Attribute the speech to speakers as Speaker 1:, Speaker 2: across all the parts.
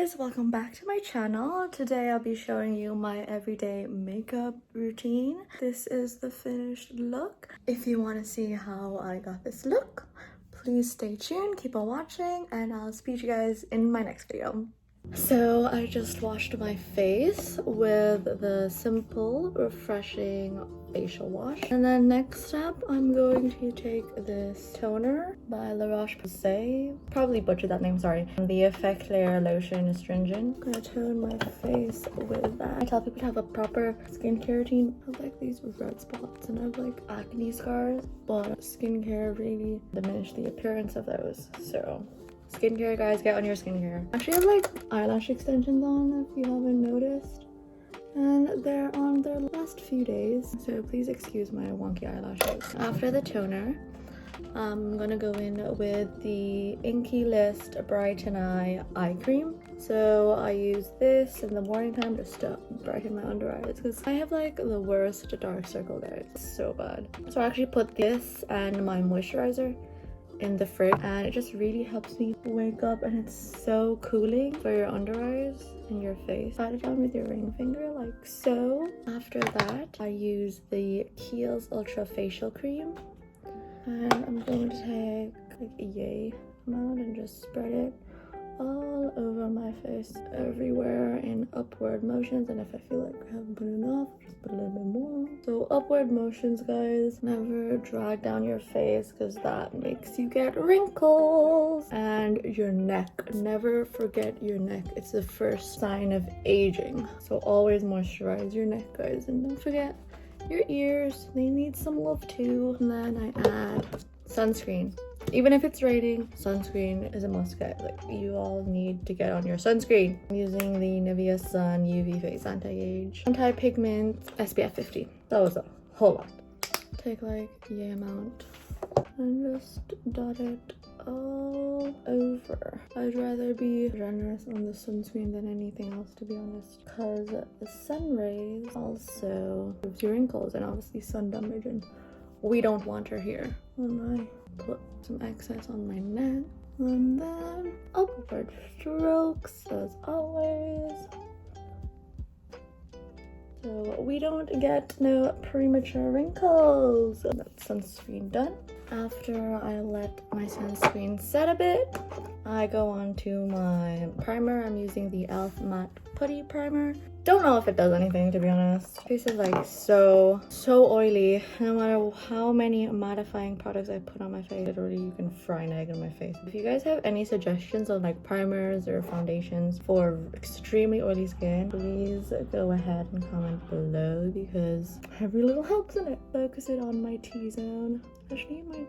Speaker 1: guys, welcome back to my channel. Today I'll be showing you my everyday makeup routine. This is the finished look. If you want to see how I got this look, please stay tuned, keep on watching, and I'll speak to you guys in my next video. So I just washed my face with the simple refreshing facial wash, and then next step I'm going to take this toner by ROCHE POSAY, probably butchered that name, sorry, the effaclar lotion astringent. I'm gonna tone my face with that. I tell people to have a proper skincare routine. I have like these red spots and I have like acne scars, but skincare really diminished the appearance of those. So skincare, guys, get on your skincare. Actually, I have like eyelash extensions on if you haven't noticed, and they're on their last few days, so please excuse my wonky eyelashes. After the toner, I'm gonna go in with the INKEY List brighten-i eye cream. So I use this in the morning time just to brighten my under eyes because I have like the worst dark circle, guys. It's so bad. So I actually put this and my moisturizer in the fridge, and it just really helps me wake up, and it's so cooling for your under eyes and your face. Pat it down with your ring finger like so. After that, I use the KIEHL's Ultra Facial Cream, and I'm going to take like a yay amount and just spread it all over my face, everywhere in upward motions, and if I feel like I haven't put enough, just put a little bit more. So upward motions, guys. Never drag down your face because that makes you get wrinkles. And your neck, never forget your neck. It's the first sign of aging, so always moisturize your neck, guys. And don't forget your ears, they need some love too. And then I add sunscreen. Even if it's raining, sunscreen is a must, guys. Like, you all need to get on your sunscreen. I'm using the NIVEA Sun UV Face Anti-Age Anti-Pigments SPF 50. That was a whole lot. Take like the amount and just dot it all over. I'd rather be generous on the sunscreen than anything else, to be honest, because the sun rays also gives you wrinkles and obviously sun damage, and we don't want her here. And I put some excess on my neck, and then upward strokes as always, so we don't get no premature wrinkles. That's sunscreen done. After I let my sunscreen set a bit, I go on to my primer. I'm using the e.l.f. matte putty primer. Don't know if it does anything, to be honest. Face is like so oily. No matter how many mattifying products I put on my face, literally you can fry an egg on my face. If you guys have any suggestions on like primers or foundations for extremely oily skin, please go ahead and comment below because every little helps in it. Focus it on my T-zone, especially my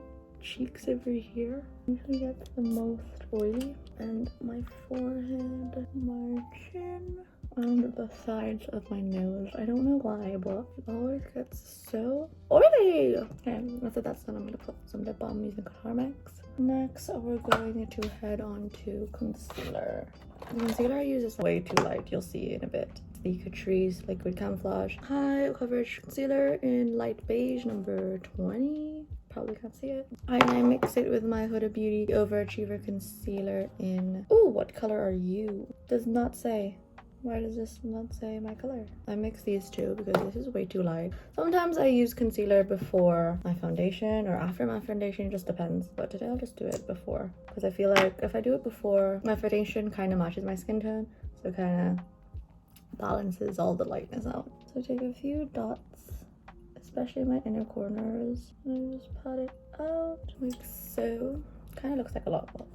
Speaker 1: cheeks over here. Usually gets the most oily, and my forehead, my chin, and the sides of my nose. I don't know why, but it always gets so oily. Okay, after that's done, I'm gonna put some lip balm using CARMEX. Next, we're going to head on to concealer. The concealer I use is way too light. You'll see in a bit. It's the CATRICE Liquid Camouflage High Coverage Concealer in light beige, number 20. Probably can't see it. I mix it with my Huda Beauty Overachiever Concealer in... Oh, what color are you? Does not say. Why does this not say my color? I mix these two because this is way too light. Sometimes I use concealer before my foundation or after my foundation, it just depends. But today I'll just do it before because I feel like if I do it before, my foundation kind of matches my skin tone, so it kind of balances all the lightness out. So take a few dots, especially my inner corners, and I just pat it out like so. Kind of looks like a lot, but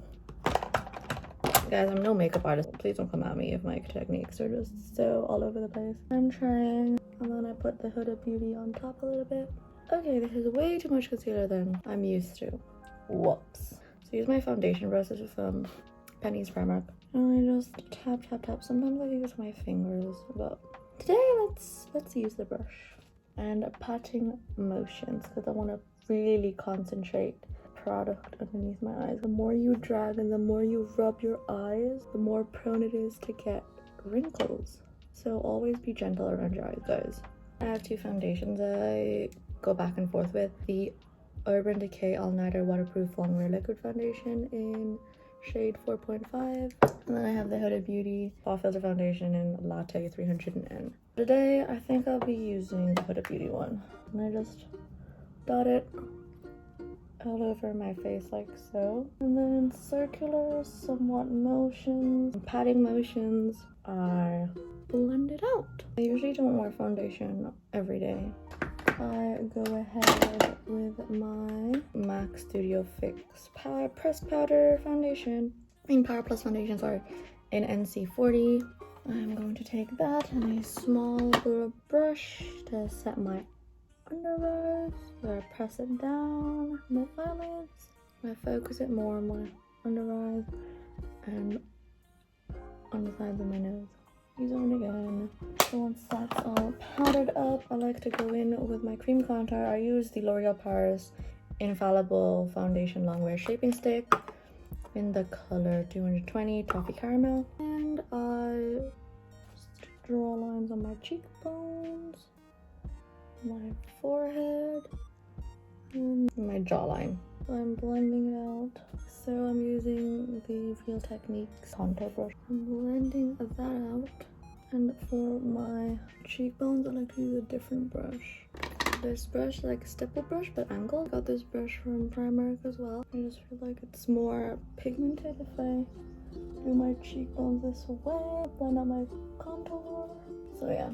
Speaker 1: guys, I'm no makeup artist. Please don't come at me if my techniques are just so all over the place. I'm trying, and then I put the Huda Beauty on top a little bit. Okay, this is way too much concealer than I'm used to. Whoops. So use my foundation brush. This is from Penny's Primark, and I just tap. Sometimes I use my fingers, but today let's use the brush and patting motions because I want to really concentrate product underneath my eyes. The more you drag and the more you rub your eyes, the more prone it is to get wrinkles. So always be gentle around your eyes, guys. I have two foundations I go back and forth with. The Urban Decay All Nighter Waterproof Longwear Liquid Foundation in shade 4.5. And then I have the Huda Beauty Fall Filter Foundation in Latte 300N. Today, I think I'll be using the Huda Beauty one. And I just dot it all over my face like so. And then circular, somewhat motions, patting motions, I blend it out. I usually don't wear foundation every day. I go ahead with my MAC Studio Fix Pressed Powder Foundation. Power Plus Foundation, sorry, in NC40. I'm going to take that and a small little brush to set my under eyes. Where I press it down my eyelids. I focus it more on my under eyes and on the sides of my nose. Use on again. So once that's all powdered up, I like to go in with my cream contour. I use the L'Oreal Paris Infallible Foundation Longwear Shaping Stick in the color 220 Toffee Caramel. And I just draw lines on my cheekbones, my forehead, and my jawline. I'm blending it out. So I'm using the Real Techniques contour brush. I'm blending that out. And for my cheekbones, I like to use a different brush. This brush, like a stipple brush, but angled. Got this brush from Primark as well. I just feel like it's more pigmented if I do my cheekbones this way. Blend out my contour. So yeah.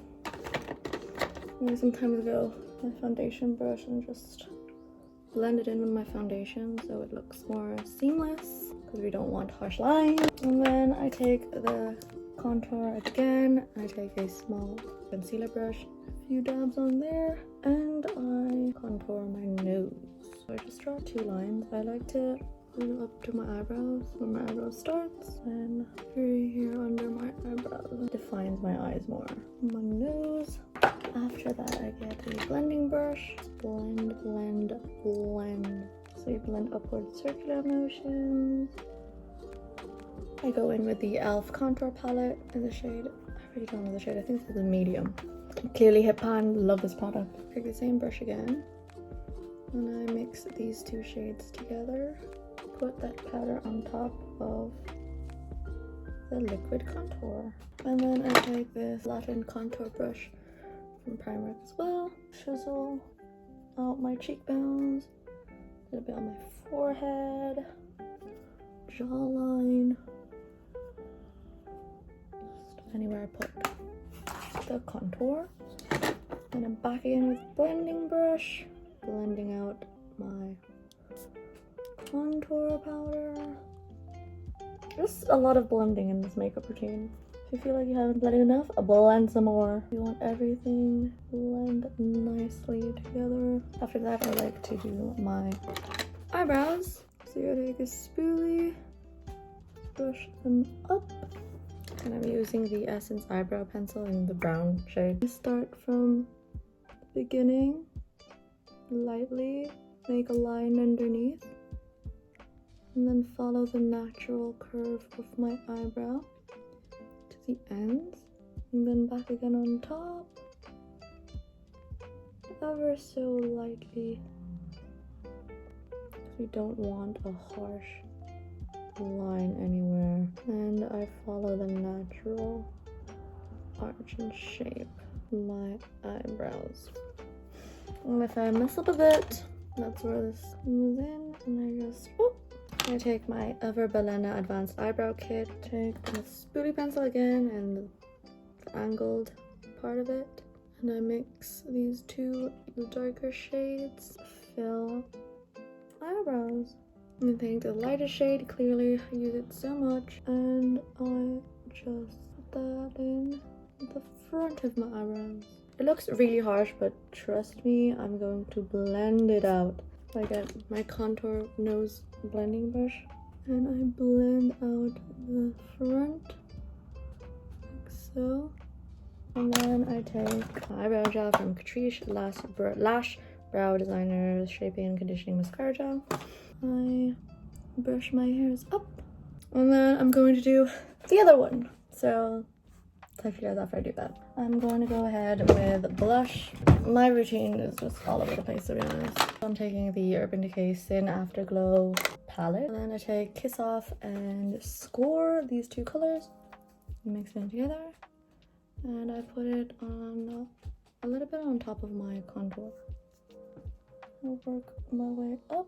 Speaker 1: I sometimes go my foundation brush and just blend it in with my foundation so it looks more seamless because we don't want harsh lines. And then I take the contour again. I take a small concealer brush, a few dabs on there, and I contour my nose. So I just draw 2 lines. I like to go up to my eyebrows where my eyebrow starts, and here under my eyebrows defines my eyes more. My nose. After that, I get a blending brush. Blend, blend, blend. So you blend upward circular motions. I go in with the e.l.f. contour palette in the shade, I really don't know the shade, I think it's the medium. Clearly Hip Pan, love this product. Take the same brush again, and I mix these 2 shades together. Put that powder on top of the liquid contour. And then I take this Latin contour brush from Primark as well. Chisel out my cheekbones, a little bit on my forehead, jawline, just anywhere I put the contour. And I'm back again with blending brush, blending out my contour powder. Just a lot of blending in this makeup routine. If you feel like you haven't blended enough, blend some more. You want everything blend nicely together. After that, I like to do my eyebrows. So you take a spoolie, brush them up, and I'm using the Essence eyebrow pencil in the brown shade. Start from the beginning, lightly make a line underneath, and then follow the natural curve of my eyebrow to the ends, and then back again on top, ever so lightly, because we don't want a harsh line anywhere. And I follow the natural arch and shape my eyebrows. And if I mess up a bit, that's where this comes in, and I just I take my BILENA Advanced Eyebrow Kit, take the spoolie pencil again and the angled part of it, and I mix these 2 darker shades, fill eyebrows. And I take the lighter shade, clearly I use it so much, and I just put that in the front of my eyebrows. It looks really harsh, but trust me, I'm going to blend it out. I get my contour nose blending brush and I blend out the front like so. And then I take eyebrow gel from CATRICE Lash Brow Designer Shaping and Conditioning Mascara Gel. I brush my hairs up, and then I'm going to do the other one. So I'll talk to you guys after I do that. I'm going to go ahead with blush. My routine is just all over the place, to be honest. I'm taking the Urban Decay Sin Afterglow palette. And then I take Kiss Off and Score, these two colors, mix them together, and I put it on a little bit on top of my contour. I'll work my way up.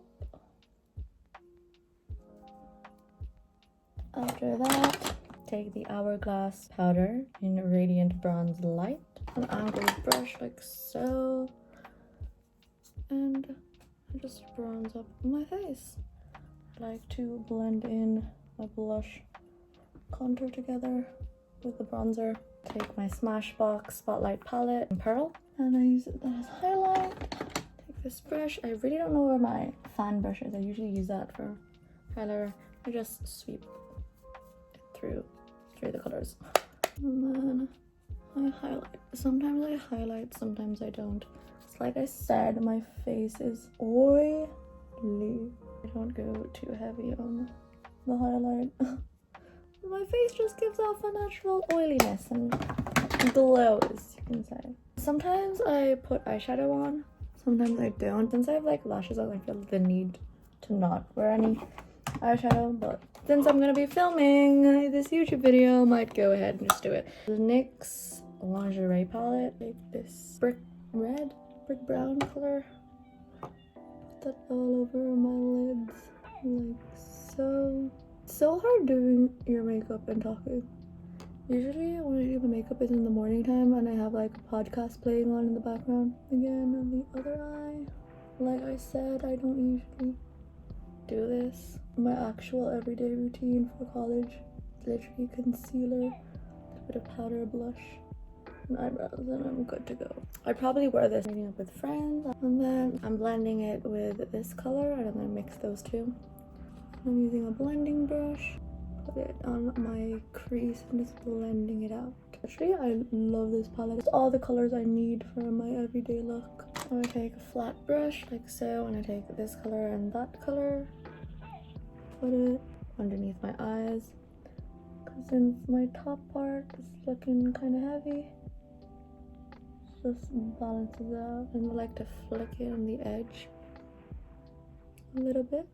Speaker 1: After that, take the Hourglass powder in Radiant Bronze Light, an angled brush like so, and I just bronze up my face. I like to blend in my blush contour together with the bronzer. Take my Smashbox Spotlight palette in Pearl, and I use it as highlight. Take this brush. I really don't know where my fan brush is. I usually use that for highlighter. I just sweep it through the colors. And then I highlight. Sometimes I highlight, sometimes I don't. It's like I said, my face is oily. I don't go too heavy on the highlight. My face just gives off a natural oiliness and glows, you can say. Sometimes I put eyeshadow on, sometimes I don't. Since I have like lashes, I feel the need to not wear any eyeshadow, but since I'm gonna be filming this YouTube video, I might go ahead and just do it. The NYX lingerie palette, take this brick brown color, put that all over my lids like so. It's so hard doing your makeup and talking. Usually when I do my makeup is in the morning time and I have like a podcast playing on in the background. Again, on the other eye, like I said, I don't usually do this. My actual everyday routine for college is literally concealer, a bit of powder, blush, and eyebrows, and I'm good to go. I'd probably wear this meeting up with friends, and then I'm blending it with this color, and I'm gonna mix those two. I'm using a blending brush, put it on my crease and just blending it out. Actually, I love this palette. It's all the colors I need for my everyday look. I'm gonna take a flat brush like so, and I take this color and that color, put it underneath my eyes. Because since my top part is looking kind of heavy, it just balances out. And I like to flick it on the edge a little bit,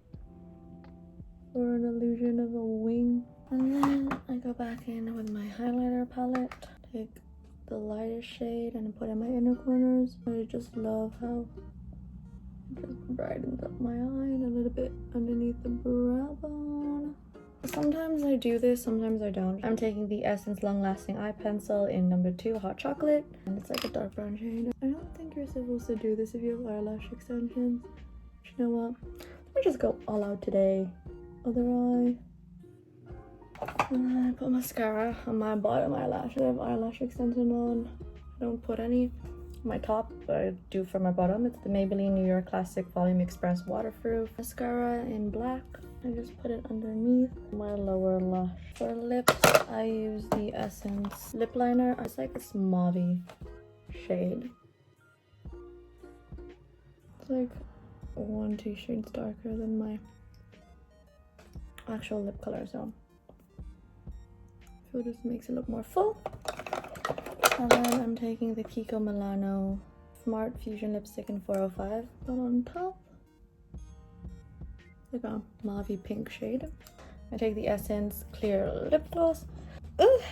Speaker 1: for an illusion of a wing. And then I go back in with my highlighter palette, take the lightest shade and put in my inner corners. I just love how it just brightens up my eye and a little bit underneath the brow bone. Sometimes I do this, sometimes I don't. I'm taking the Essence Long Lasting Eye Pencil in number 2 Hot Chocolate, and it's like a dark brown shade. I don't think you're supposed to do this if you have eyelash extensions. But you know what? Let me just go all out today. Other eye, and then I put mascara on my bottom eyelash. I have eyelash extension on. I don't put any on my top, but I do for my bottom. It's the Maybelline New York Classic Volume Express Waterproof mascara in black. I just put it underneath my lower lash. For lips, I use the Essence lip liner. It's like this mauve shade. It's like 1-2 shades darker than my actual lip color, so it just makes it look more full. And then I'm taking the Kiko Milano Smart Fusion Lipstick in 405, put on top, like a mauve pink shade. I take the Essence Clear Lip Gloss. Ugh,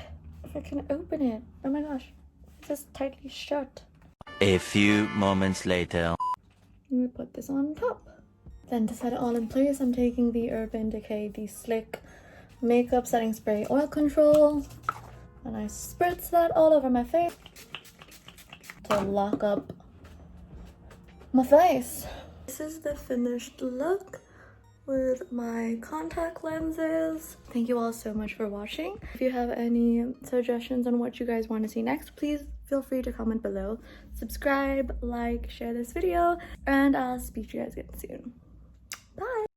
Speaker 1: if I can open it, oh my gosh, it's just tightly shut.
Speaker 2: A few moments later.
Speaker 1: I'm gonna put this on top. Then to set it all in place, I'm taking the Urban Decay The Slick Makeup Setting Spray Oil Control, and I spritz that all over my face to lock up my face. This is the finished look with my contact lenses. Thank you all so much for watching. If you have any suggestions on what you guys want to see next, please feel free to comment below. Subscribe, like, share this video, and I'll speak to you guys again soon. Bye!